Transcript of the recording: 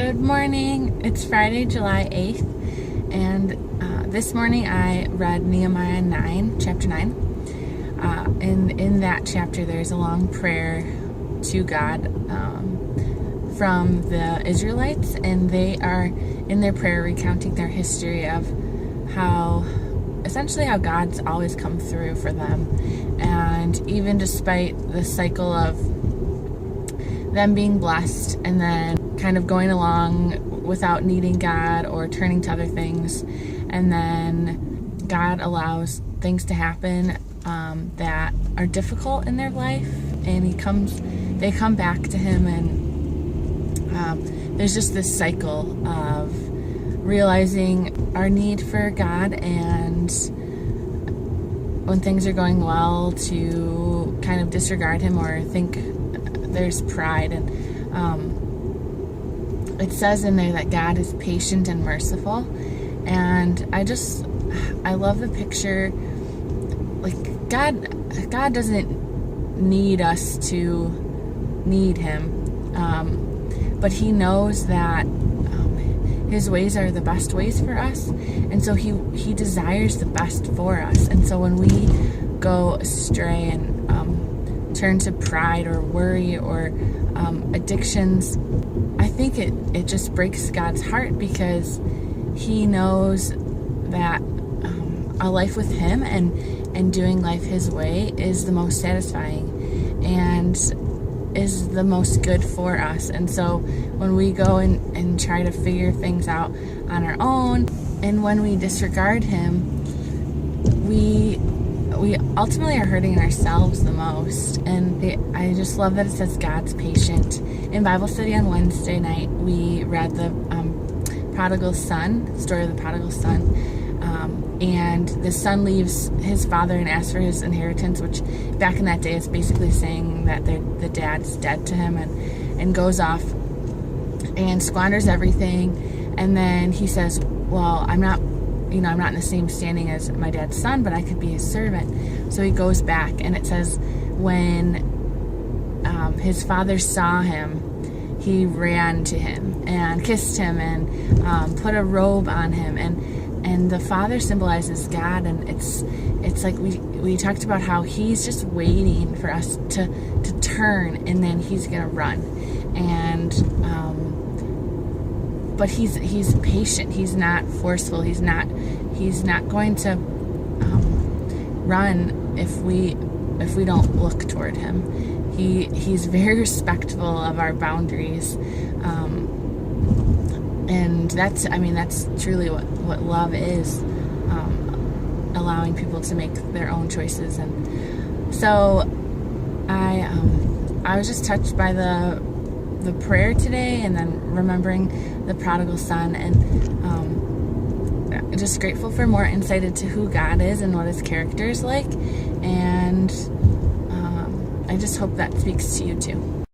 Good morning. It's Friday, July 8th, and this morning I read Nehemiah 9, chapter 9. In that chapter, there's a long prayer to God from the Israelites, and they are in their prayer recounting their history of how God's always come through for them. And even despite the cycle of them being blessed and then kind of going along without needing God or turning to other things, and then God allows things to happen that are difficult in their life, and they come back to Him, and there's just this cycle of realizing our need for God, and when things are going well, to kind of disregard Him or think there's pride. And it says in there that God is patient and merciful, and I love the picture. Like, God doesn't need us to need Him, but He knows that His ways are the best ways for us, and so He desires the best for us. And so when we go astray and turn to pride or worry or addictions, I think it just breaks God's heart, because He knows that a life with Him and doing life His way is the most satisfying and is the most good for us. And so when we go and try to figure things out on our own, and when we disregard Him, we ultimately are hurting ourselves the most. And I just love that it says God's patient. In Bible study on Wednesday night, we read the prodigal son, story of the prodigal son. And the son leaves his father and asks for his inheritance, which back in that day is basically saying that the dad's dead to him, and goes off and squanders everything. And then he says, well, I'm not in the same standing as my dad's son, but I could be his servant. So he goes back, and it says when his father saw him, he ran to him and kissed him and put a robe on him. And the father symbolizes God, and it's like we talked about how He's just waiting for us to turn, and then He's gonna run. And but he's patient. He's not forceful. He's not going to run if we don't look toward Him. He's very respectful of our boundaries, and that's truly what love is, allowing people to make their own choices. And so I was just touched by the prayer today, and then remembering the prodigal son, and just grateful for more insight into who God is and what His character is like. And I just hope that speaks to you too.